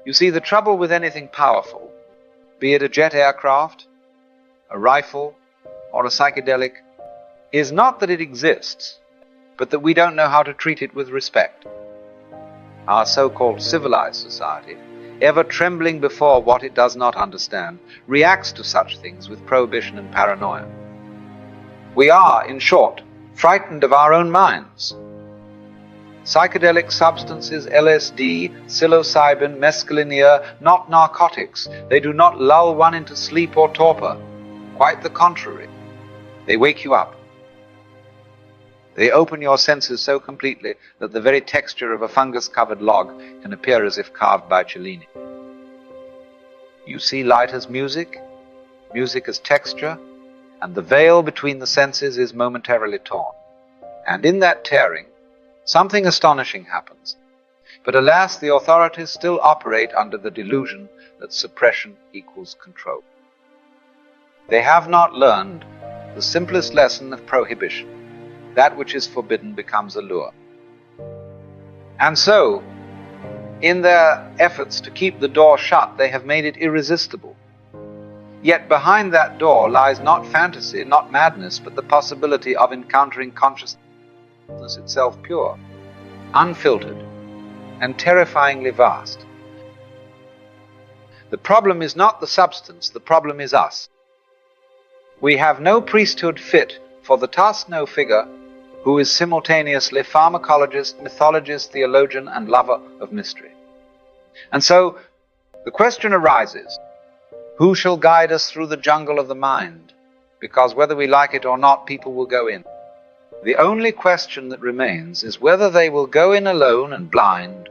You see, the trouble with anything powerful, be it a jet aircraft, a rifle, or a psychedelic, is not that it exists, but that we don't know how to treat it with respect. Our so-called civilized society, ever trembling before what it does not understand, reacts to such things with prohibition and paranoia. We are, in short, frightened of our own minds. Psychedelic substances, LSD, psilocybin, mescaline, not narcotics. They do not lull one into sleep or torpor. Quite the contrary. They wake you up. They open your senses so completely that the very texture of a fungus-covered log can appear as if carved by Cellini. You see light as music, music as texture, and the veil between the senses is momentarily torn. And in that tearing, something astonishing happens. But alas, the authorities still operate under the delusion that suppression equals control. They have not learned the simplest lesson of prohibition. That which is forbidden becomes a lure. And so, in their efforts to keep the door shut, they have made it irresistible. Yet behind that door lies not fantasy, not madness, but the possibility of encountering consciousness itself pure, unfiltered, and terrifyingly vast. The problem is not the substance, the problem is us. We have no priesthood fit for the task, no figure who is simultaneously pharmacologist, mythologist, theologian, and lover of mystery. And so the question arises, who shall guide us through the jungle of the mind? Because whether we like it or not, people will go in. The only question that remains is whether they will go in alone and blind,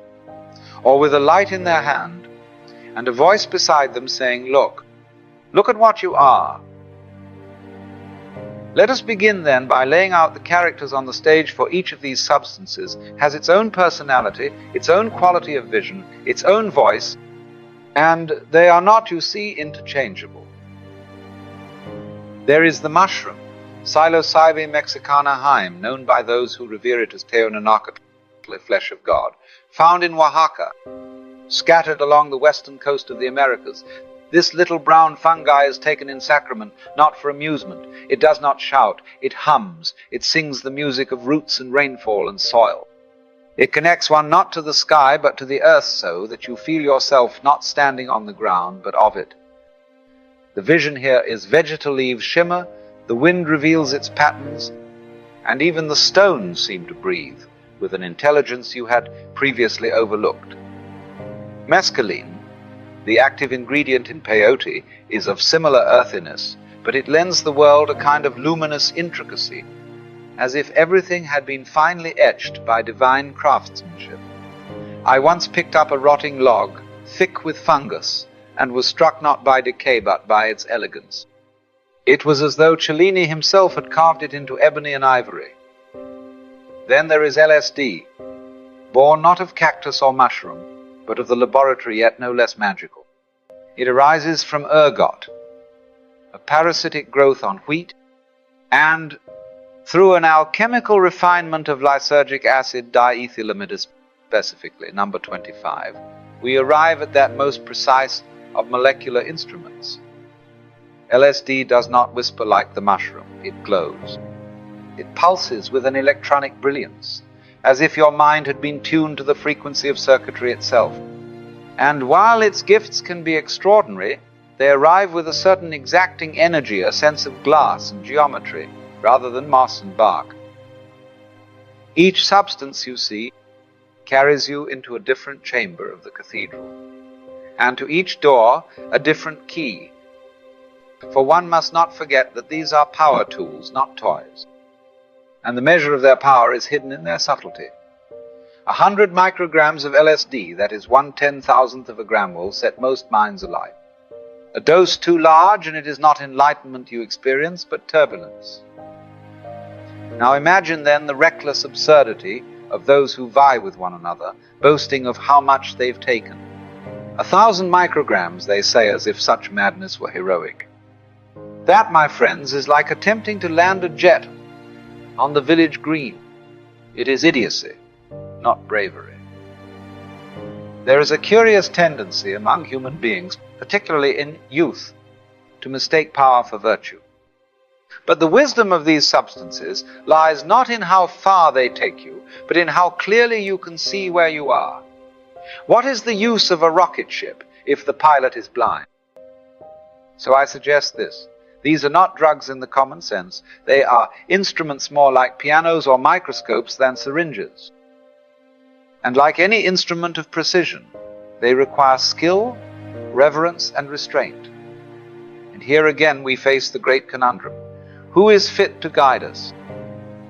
or with a light in their hand, and a voice beside them saying, look at what you are. Let us begin then by laying out the characters on the stage for each of these substances has its own personality, its own quality of vision, its own voice, and they are not, you see, interchangeable. There is the mushroom, Psilocybin mexicana haim, known by those who revere it as Teonanacatl, flesh of God, found in Oaxaca, scattered along the western coast of the Americas. This little brown fungi is taken in sacrament, not for amusement. It does not shout, it hums, it sings the music of roots and rainfall and soil. It connects one not to the sky, but to the earth, so that you feel yourself not standing on the ground, but of it. The vision here is vegetal leaves shimmer, the wind reveals its patterns, and even the stones seem to breathe with an intelligence you had previously overlooked. Mescaline, the active ingredient in peyote, is of similar earthiness, but it lends the world a kind of luminous intricacy, as if everything had been finely etched by divine craftsmanship. I once picked up a rotting log, thick with fungus, and was struck not by decay but by its elegance. It was as though Cellini himself had carved it into ebony and ivory. Then there is LSD, born not of cactus or mushroom, but of the laboratory, yet no less magical. It arises from ergot, a parasitic growth on wheat, and through an alchemical refinement of lysergic acid diethylamide specifically, number 25, we arrive at that most precise of molecular instruments. LSD does not whisper like the mushroom, it glows. It pulses with an electronic brilliance, as if your mind had been tuned to the frequency of circuitry itself. And while its gifts can be extraordinary, they arrive with a certain exacting energy, a sense of glass and geometry, rather than moss and bark. Each substance, you see, carries you into a different chamber of the cathedral, and to each door a different key. For one must not forget that these are power tools, not toys, and the measure of their power is hidden in their subtlety. 100 micrograms of LSD, that is 1/10,000th of a gram, will set most minds alight. A dose too large, and it is not enlightenment you experience, but turbulence. Now imagine then the reckless absurdity of those who vie with one another, boasting of how much they've taken. 1,000 micrograms, they say, as if such madness were heroic. That, my friends, is like attempting to land a jet on the village green. It is idiocy, not bravery. There is a curious tendency among human beings, particularly in youth, to mistake power for virtue. But the wisdom of these substances lies not in how far they take you, but in how clearly you can see where you are. What is the use of a rocket ship if the pilot is blind? So I suggest this. These are not drugs in the common sense. They are instruments more like pianos or microscopes than syringes. And like any instrument of precision, they require skill, reverence, and restraint. And here again we face the great conundrum. Who is fit to guide us?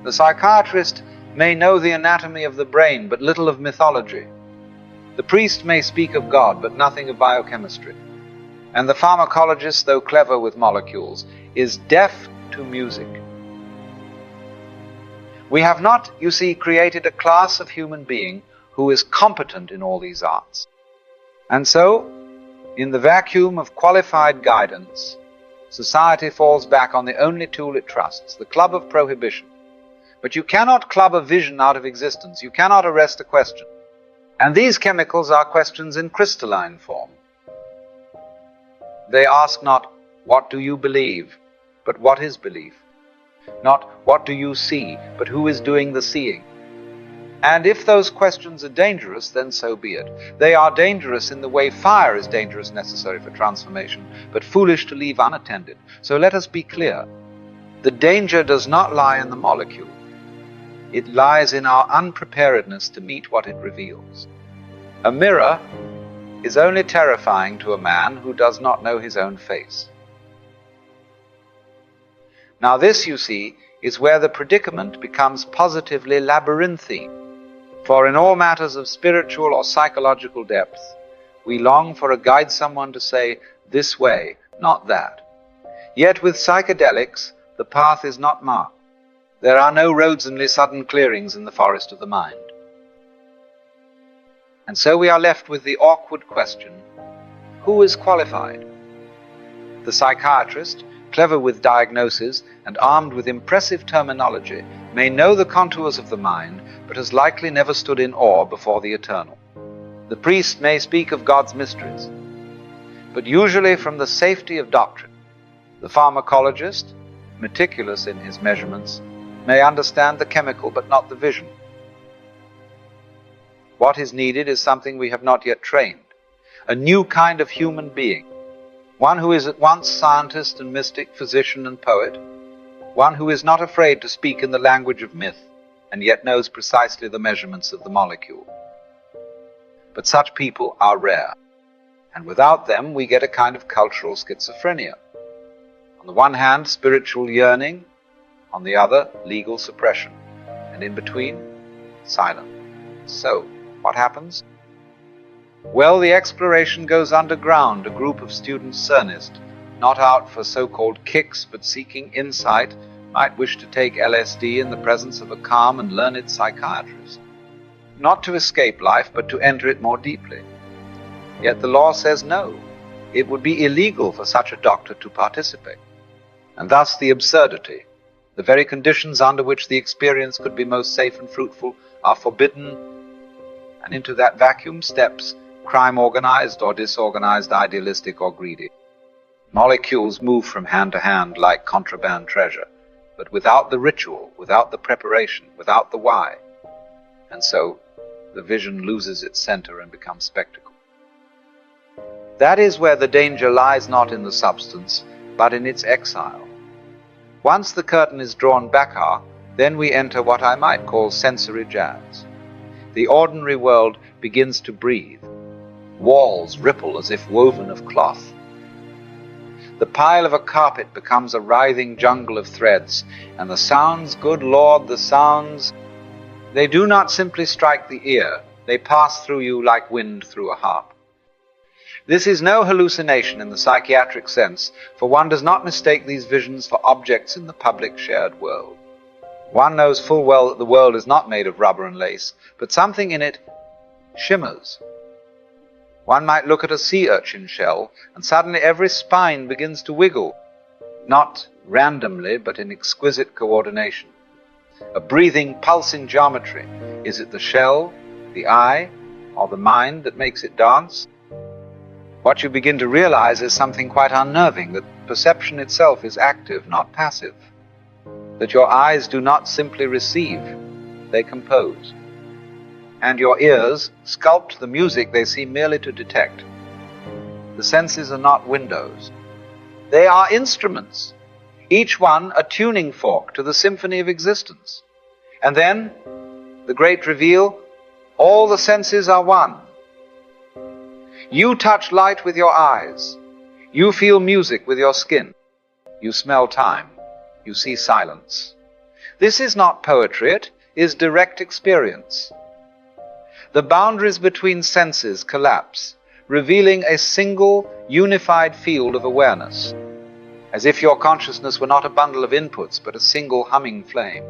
The psychiatrist may know the anatomy of the brain, but little of mythology. The priest may speak of God, but nothing of biochemistry. And the pharmacologist, though clever with molecules, is deaf to music. We have not, you see, created a class of human being who is competent in all these arts. And so, in the vacuum of qualified guidance, society falls back on the only tool it trusts, the club of prohibition. But you cannot club a vision out of existence. You cannot arrest a question. And these chemicals are questions in crystalline form. They ask not, what do you believe, but what is belief? Not, what do you see, but who is doing the seeing? And if those questions are dangerous, then so be it. They are dangerous in the way fire is dangerous necessary for transformation, but foolish to leave unattended. So let us be clear. The danger does not lie in the molecule. It lies in our unpreparedness to meet what it reveals. A mirror is only terrifying to a man who does not know his own face. Now this, you see, is where the predicament becomes positively labyrinthine. For in all matters of spiritual or psychological depth, we long for a guide, someone to say, this way, not that. Yet with psychedelics, the path is not marked. There are no roads and sudden clearings in the forest of the mind. And so we are left with the awkward question, who is qualified? The psychiatrist, clever with diagnosis and armed with impressive terminology, may know the contours of the mind, but has likely never stood in awe before the eternal. The priest may speak of God's mysteries, but usually from the safety of doctrine. The pharmacologist, meticulous in his measurements, may understand the chemical but not the vision. What is needed is something we have not yet trained, a new kind of human being, one who is at once scientist and mystic, physician and poet, one who is not afraid to speak in the language of myth and yet knows precisely the measurements of the molecule. But such people are rare, and without them we get a kind of cultural schizophrenia. On the one hand, spiritual yearning, on the other, legal suppression, and in between, silence. So, what happens? Well, the exploration goes underground. A group of students cernist, not out for so-called kicks but seeking insight, might wish to take LSD in the presence of a calm and learned psychiatrist. Not to escape life, but to enter it more deeply. Yet the law says no. It would be illegal for such a doctor to participate. And thus the absurdity, the very conditions under which the experience could be most safe and fruitful, are forbidden, and into that vacuum steps crime, organized or disorganized, idealistic or greedy. Molecules move from hand to hand like contraband treasure, but without the ritual, without the preparation, without the why. And so the vision loses its center and becomes spectacle. That is where the danger lies, not in the substance, but in its exile. Once the curtain is drawn back, then we enter what I might call sensory jazz. The ordinary world begins to breathe. Walls ripple as if woven of cloth. The pile of a carpet becomes a writhing jungle of threads, and the sounds, good Lord, the sounds, they do not simply strike the ear, they pass through you like wind through a harp. This is no hallucination in the psychiatric sense, for one does not mistake these visions for objects in the public shared world. One knows full well that the world is not made of rubber and lace, but something in it shimmers. One might look at a sea urchin shell, and suddenly every spine begins to wiggle, not randomly, but in exquisite coordination. A breathing pulse in geometry. Is it the shell, the eye, or the mind that makes it dance, what you begin to realize is something quite unnerving, that perception itself is active, not passive, that your eyes do not simply receive, they compose, and your ears sculpt the music they seem merely to detect. The senses are not windows. They are instruments, each one a tuning fork to the symphony of existence. And then, the great reveal, all the senses are one. You touch light with your eyes. You feel music with your skin. You smell time. You see silence. This is not poetry, it is direct experience. The boundaries between senses collapse, revealing a single, unified field of awareness, as if your consciousness were not a bundle of inputs, but a single humming flame.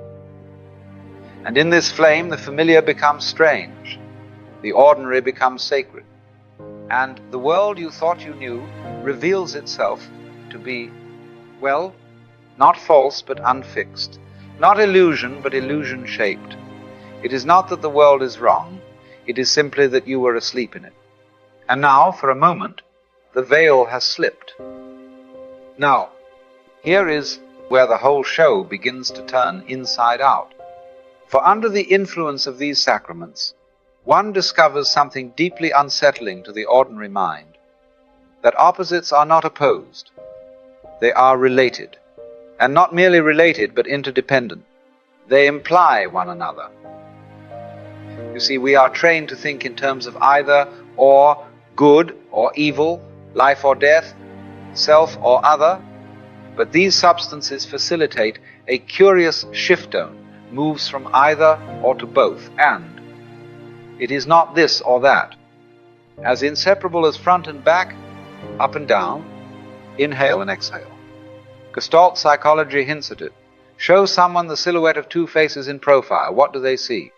And in this flame, the familiar becomes strange, the ordinary becomes sacred, and the world you thought you knew reveals itself to be, well, not false, but unfixed, not illusion, but illusion-shaped. It is not that the world is wrong, it is simply that you were asleep in it. And now, for a moment, the veil has slipped. Now, here is where the whole show begins to turn inside out. For under the influence of these sacraments, one discovers something deeply unsettling to the ordinary mind, that opposites are not opposed, they are related, and not merely related, but interdependent. They imply one another. You see, we are trained to think in terms of either or, good or evil, life or death, self or other, but these substances facilitate a curious shift-down, moves from either or to both, and it is not this or that. As inseparable as front and back, up and down, inhale and exhale. Gestalt psychology hints at it. Show someone the silhouette of two faces in profile. What do they see?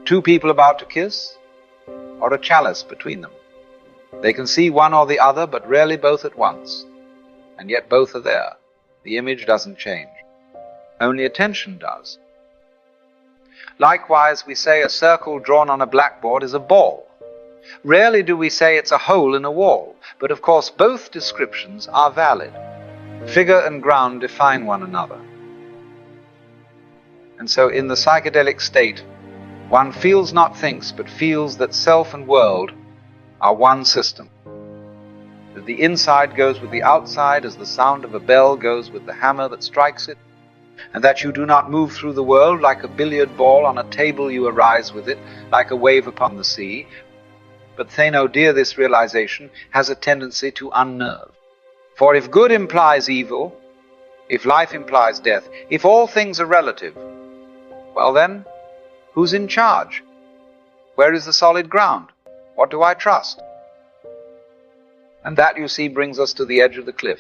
Two people about to kiss, or a chalice between them? They can see one or the other, but rarely both at once. And yet both are there. The image doesn't change. Only attention does. Likewise, we say a circle drawn on a blackboard is a ball. Rarely do we say it's a hole in a wall, but of course both descriptions are valid. Figure and ground define one another. And so in the psychedelic state, one feels not thinks, but feels that self and world are one system. That the inside goes with the outside as the sound of a bell goes with the hammer that strikes it, and that you do not move through the world like a billiard ball on a table. You arise with it, like a wave upon the sea. But Thano, dear, this realization has a tendency to unnerve. For if good implies evil, if life implies death, if all things are relative, well then, who's in charge? Where is the solid ground? What do I trust? And that, you see, brings us to the edge of the cliff.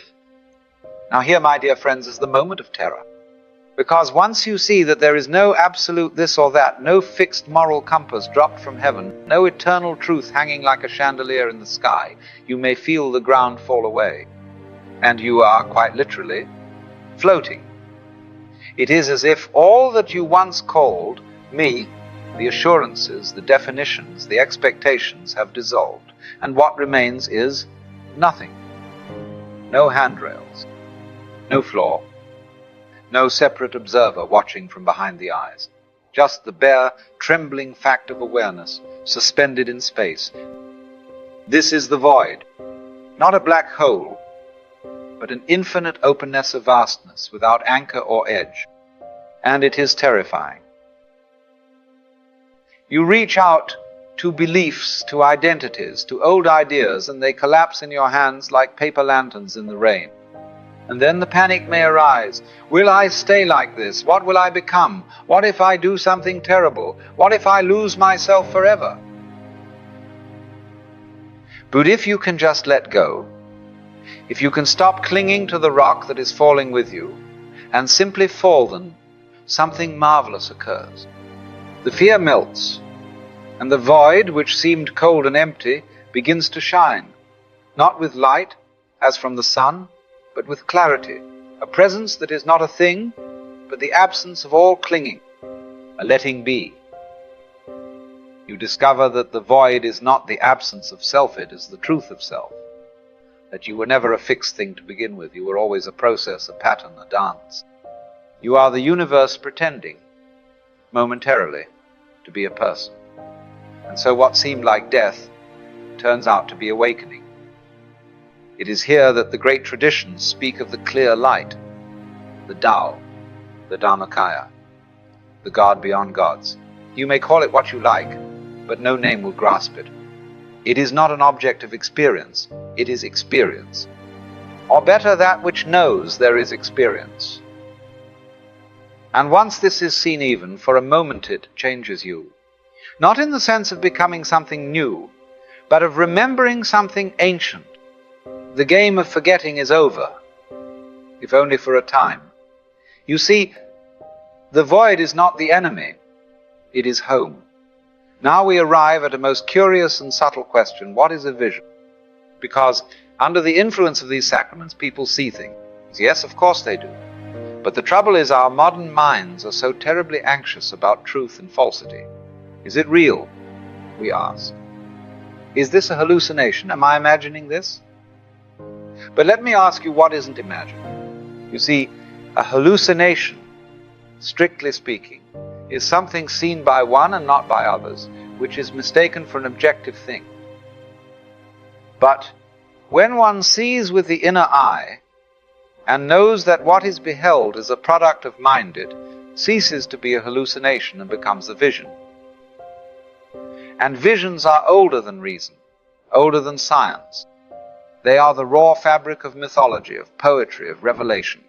Now here, my dear friends, is the moment of terror. Because once you see that there is no absolute this or that, no fixed moral compass dropped from heaven, no eternal truth hanging like a chandelier in the sky, you may feel the ground fall away. And you are, quite literally, floating. It is as if all that you once called me, the assurances, the definitions, the expectations have dissolved, and what remains is nothing. No handrails, no floor, no separate observer watching from behind the eyes. Just the bare, trembling fact of awareness, suspended in space. This is the void, not a black hole, but an infinite openness of vastness without anchor or edge. And it is terrifying. You reach out to beliefs, to identities, to old ideas, and they collapse in your hands like paper lanterns in the rain. And then the panic may arise. Will I stay like this? What will I become? What if I do something terrible? What if I lose myself forever? But if you can just let go, if you can stop clinging to the rock that is falling with you, and simply fall then, something marvelous occurs. The fear melts, and the void, which seemed cold and empty, begins to shine, not with light, as from the sun, but with clarity, a presence that is not a thing, but the absence of all clinging, a letting be. You discover that the void is not the absence of self, it is the truth of self. That you were never a fixed thing to begin with, you were always a process, a pattern, a dance. You are the universe pretending, momentarily, to be a person. And so what seemed like death turns out to be awakening. It is here that the great traditions speak of the clear light, the Tao, the Dharmakaya, the God beyond gods. You may call it what you like, but no name will grasp it. It is not an object of experience, it is experience. Or better, that which knows there is experience. And once this is seen, even for a moment, it changes you. Not in the sense of becoming something new, but of remembering something ancient. The game of forgetting is over, if only for a time. You see, the void is not the enemy, it is home. Now we arrive at a most curious and subtle question: what is a vision? Because under the influence of these sacraments, people see things. Yes, of course they do. But the trouble is, our modern minds are so terribly anxious about truth and falsity. Is it real? We ask. Is this a hallucination? Am I imagining this? But let me ask you, what isn't imagined? You see, a hallucination, strictly speaking, is something seen by one and not by others, which is mistaken for an objective thing. But when one sees with the inner eye and knows that what is beheld is a product of mind, it ceases to be a hallucination and becomes a vision. And visions are older than reason, older than science. They are the raw fabric of mythology, of poetry, of revelation.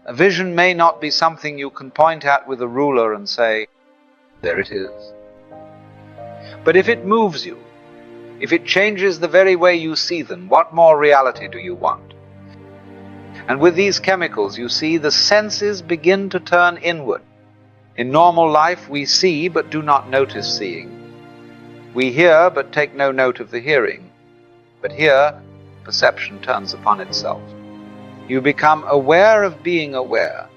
A vision may not be something you can point at with a ruler and say, there it is. But if it moves you, if it changes the very way you see them, what more reality do you want? And with these chemicals, you see, the senses begin to turn inward. In normal life, we see but do not notice seeing. We hear but take no note of the hearing. But here, perception turns upon itself. You become aware of being aware.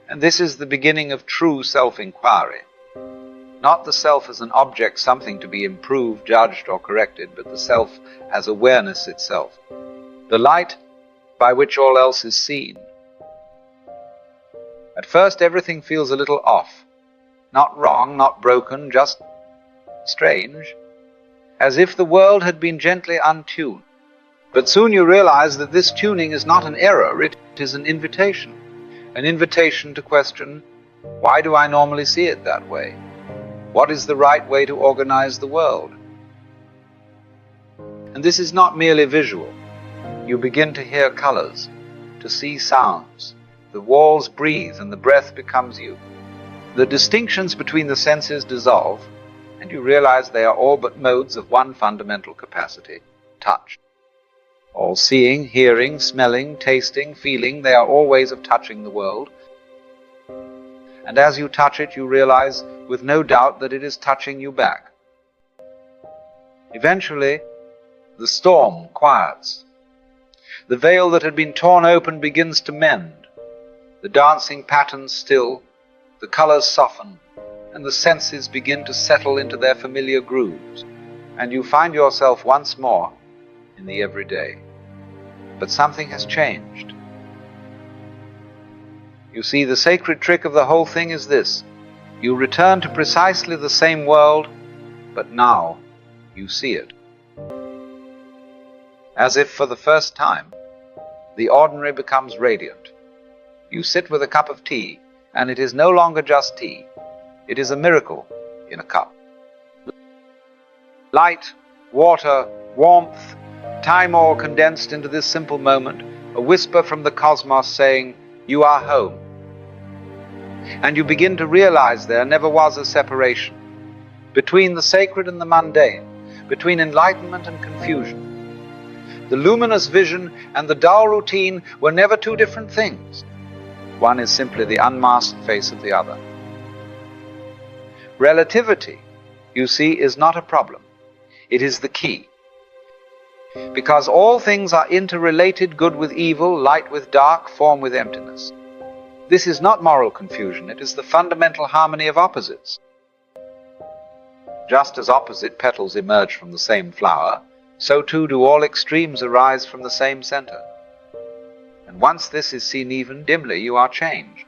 And this is the beginning of true self-inquiry. Not the self as an object, something to be improved, judged, or corrected, but the self as awareness itself. The light by which all else is seen. At first everything feels a little off. Not wrong, not broken, just strange. As if the world had been gently untuned. But soon you realize that this tuning is not an error, it is an invitation. An invitation to question, why do I normally see it that way? What is the right way to organize the world? And this is not merely visual. You begin to hear colors, to see sounds. The walls breathe and the breath becomes you. The distinctions between the senses dissolve, and you realize they are all but modes of one fundamental capacity, touch. All seeing, hearing, smelling, tasting, feeling, they are all ways of touching the world. And as you touch it, you realize with no doubt that it is touching you back. Eventually, the storm quiets. The veil that had been torn open begins to mend. The dancing patterns still, the colors soften, and the senses begin to settle into their familiar grooves. And you find yourself once more in the everyday. But something has changed. You see, the sacred trick of the whole thing is this. You return to precisely the same world, but now you see it. As if for the first time, the ordinary becomes radiant. You sit with a cup of tea, and it is no longer just tea. It is a miracle in a cup. Light, water, warmth, time all condensed into this simple moment, a whisper from the cosmos saying, you are home. And you begin to realize there never was a separation between the sacred and the mundane, between enlightenment and confusion. The luminous vision and the dull routine were never two different things. One is simply the unmasked face of the other. Relativity, you see, is not a problem. It is the key. Because all things are interrelated, good with evil, light with dark, form with emptiness. This is not moral confusion, it is the fundamental harmony of opposites. Just as opposite petals emerge from the same flower, so too do all extremes arise from the same center. And once this is seen even dimly, you are changed.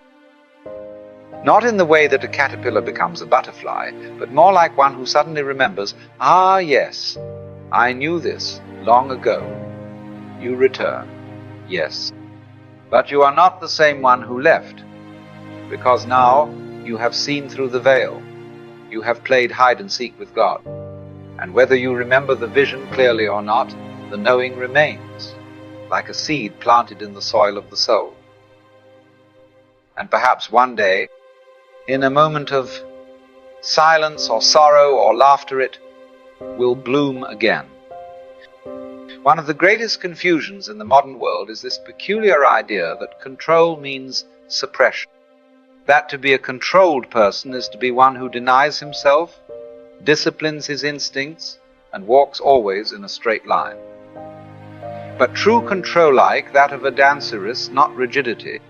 Not in the way that a caterpillar becomes a butterfly, but more like one who suddenly remembers, "Ah, yes, I knew this long ago." You return, yes. But you are not the same one who left, because now you have seen through the veil. You have played hide and seek with God. And whether you remember the vision clearly or not, the knowing remains, like a seed planted in the soil of the soul. And perhaps one day, in a moment of silence or sorrow or laughter, it will bloom again. One of the greatest confusions in the modern world is this peculiar idea that control means suppression. That to be a controlled person is to be one who denies himself, disciplines his instincts, and walks always in a straight line. But true control, like that of a dancer, is not rigidity.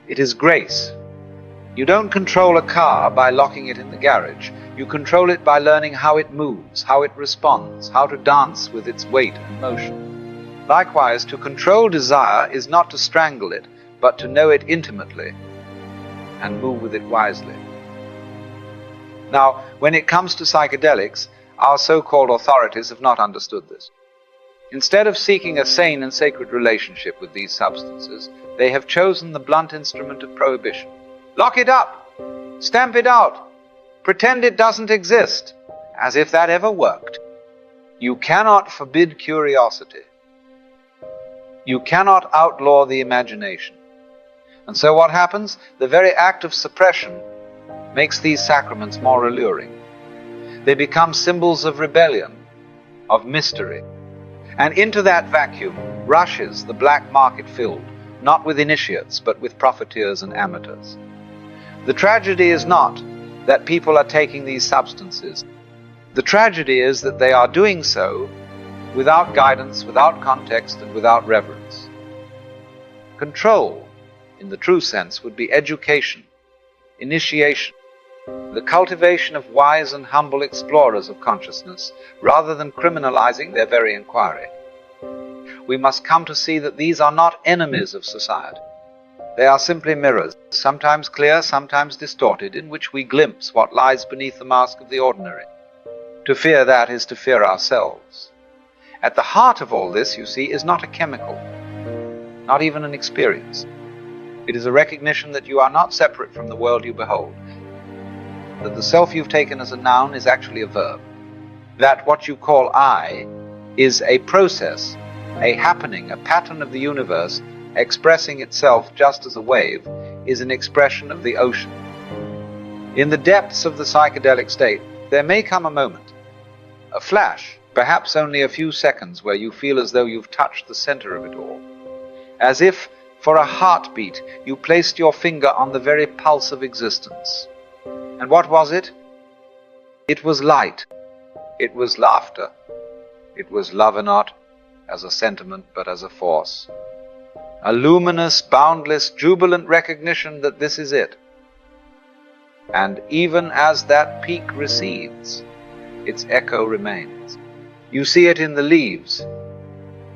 It is grace. You don't control a car by locking it in the garage. You control it by learning how it moves, how it responds, how to dance with its weight and motion. Likewise, to control desire is not to strangle it, but to know it intimately and move with it wisely. Now, when it comes to psychedelics, our so-called authorities have not understood this. Instead of seeking a sane and sacred relationship with these substances, they have chosen the blunt instrument of prohibition. Lock it up! Stamp it out! Pretend it doesn't exist, as if that ever worked. You cannot forbid curiosity. You cannot outlaw the imagination. And so what happens? The very act of suppression makes these sacraments more alluring. They become symbols of rebellion, of mystery. And into that vacuum rushes the black market filled, not with initiates, but with profiteers and amateurs. The tragedy is not that people are taking these substances. The tragedy is that they are doing so without guidance, without context, and without reverence. Control, in the true sense, would be education, initiation, the cultivation of wise and humble explorers of consciousness, rather than criminalizing their very inquiry. We must come to see that these are not enemies of society. They are simply mirrors, sometimes clear, sometimes distorted, in which we glimpse what lies beneath the mask of the ordinary. To fear that is to fear ourselves. At the heart of all this, you see, is not a chemical, not even an experience. It is a recognition that you are not separate from the world you behold, that the self you've taken as a noun is actually a verb, that what you call I is a process, a happening, a pattern of the universe expressing itself just as a wave is an expression of the ocean. In the depths of the psychedelic state, there may come a moment, a flash, perhaps only a few seconds, where you feel as though you've touched the center of it all, as if for a heartbeat you placed your finger on the very pulse of existence. And what was it? It was light. It was laughter. It was love not as a sentiment, but as a force. A luminous, boundless, jubilant recognition that this is it. And even as that peak recedes, its echo remains. You see it in the leaves,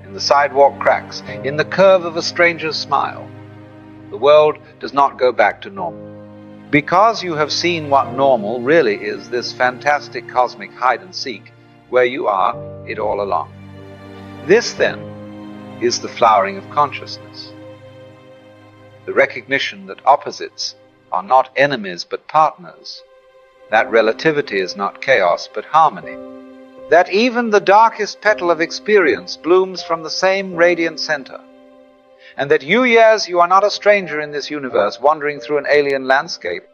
in the sidewalk cracks, in the curve of a stranger's smile. The world does not go back to normal. Because you have seen what normal really is, this fantastic cosmic hide and seek, where you are, it all along. This, then, is the flowering of consciousness. The recognition that opposites are not enemies but partners. That relativity is not chaos but harmony. That even the darkest petal of experience blooms from the same radiant center. And that you are not a stranger in this universe wandering through an alien landscape.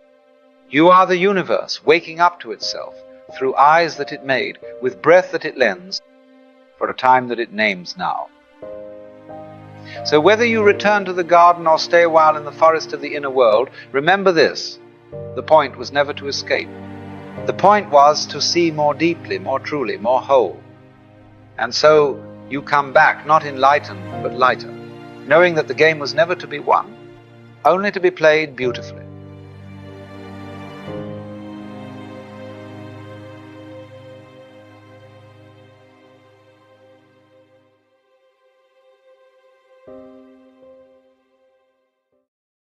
You are the universe waking up to itself through eyes that it made, with breath that it lends, for a time that it names now. So whether you return to the garden or stay a while in the forest of the inner world, remember this: the point was never to escape. The point was to see more deeply, more truly, more whole. And so you come back, not enlightened, but lighter, knowing that the game was never to be won, only to be played beautifully.